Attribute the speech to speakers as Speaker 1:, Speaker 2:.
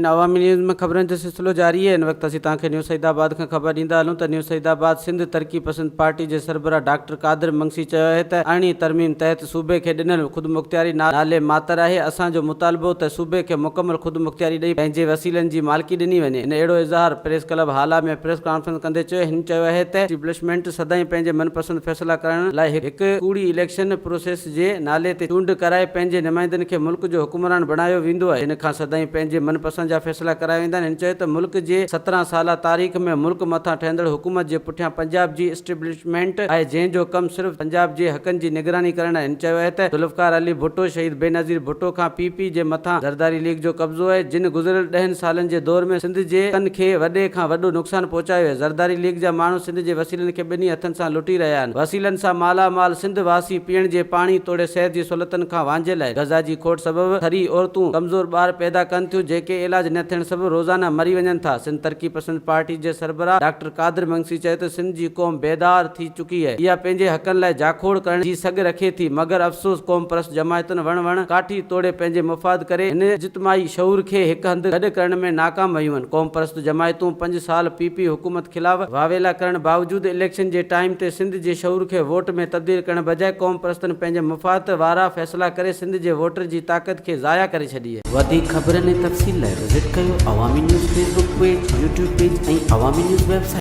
Speaker 1: अवामी न्यूज़ में खबरन जो सिलसिलो जारी है। इन वक्त असीं तव्हांखे न्यूज़ सईदाबाद खां ख़बर ॾींदा हलूं त न्यूज़ सईदाबाद सिंध तरक़ी पसंद पार्टी जे सरबराह डॉक्टर कादिर मंगसी चयो आहे त अरिड़हीं तरमीम तहत सूबे खे ॾिनल ख़ुदि मुख़्तियारी नाले मातर आहे। असांजो मुतालबो त सूबे खे मुकमल ख़ुदि मुख़्तियारी ॾेई पंहिंजे वसीलनि जी मालिकी ॾिनी वञे। इन अहिड़ो इज़हार प्रेस क्लब हाला में प्रेस कॉन्फ्रेंस कंदे चयो। हिन चयो आहे त एस्टेब्लिशमेंट सदाईं पंहिंजे मनपसंद फ़ैसिला करण लाइ हिकु कूड़ी इलेक्शन प्रोसेस जे नाले ते चूंड कराए पंहिंजे नुमाइंदनि खे मुल्क जो हुकुमरान बणायो वेंदो आहे। इन खां सदाईं पंहिंजे मनपसंद जा फ़ैसिला कराया वेंदा आहिनि। हिन चयो त मुल्क जे 17 साला तारीख़ में मुल्क मथां ठहंदड़ हुकूमत जे पुठियां पंजाब जी एस्टेब्लिशमेंट आहे, जंहिंजो कमु सिर्फ़ु पंजाब जे हक़नि जी निगरानी करणु आहे। हिन चयो आहे त ज़ुल्फ़िकार अली भुट्टो शहीद बेनज़ीर भुट्टो खां पीपी जे मथां ज़रदारी लीग जो कब्ज़ो आहे, जिन गुज़िरियल 10 सालनि जे दौर में सिंध जे हक़नि खे वॾे खां वॾो नुक़सानु पहुचायो आहे। ज़रदारी लीग जा माण्हू सिंध जे वसीलनि खे ॿिन्ही हथनि सां लुटी रहिया आहिनि। वसीलनि सां मालामाल सिंध वासी पीअण जे पाणी तोड़े सिहत जी सहूलियतुनि खां वांझियल आहे। ग़ज़ा जी खोट सबबि थरी औरतूं कमज़ोर ॿार पैदा कनि थियूं, जेके इलाज न थियण सबबि रोज़ाना मरी वञनि था। सिंध तरक़ी पसंद पार्टी जे सरबराह डॉक्टर कादिर मंगसी चयो त सिंध जी क़ौम बेदार थी चुकी आहे। इहा पंहिंजे हक़नि लाइ जाखोड़ करण जी सघ रखे थी, मगर अफ़सोस क़ौम परस्त जमायतुनि वण काठी तोड़े पंहिंजे मुफ़ाद करे हिन इज्तिमाही शऊर खे हिकु हंधि गॾु करण में नाकाम वयूं आहिनि। क़ौम परस्त जमायतूं 5 साल पीपी हुकूमत ख़िलाफ़ वावेला करण बावजूदि इलेक्शन जे टाइम ते सिंध जे शऊर खे वोट में तब्दील करण बजाए क़ौम परस्तनि पंहिंजे मुफ़ाद वारा फ़ैसिला करे सिंध जे वोटर जी ताक़त खे ज़ाया करे छॾी आहे। वधीक ख़बरनि ऐं तफ़सील लाइ विज़िट कयो अवामी news Facebook page, YouTube page ऐं अवामी न्यूज़ वेबसाइट।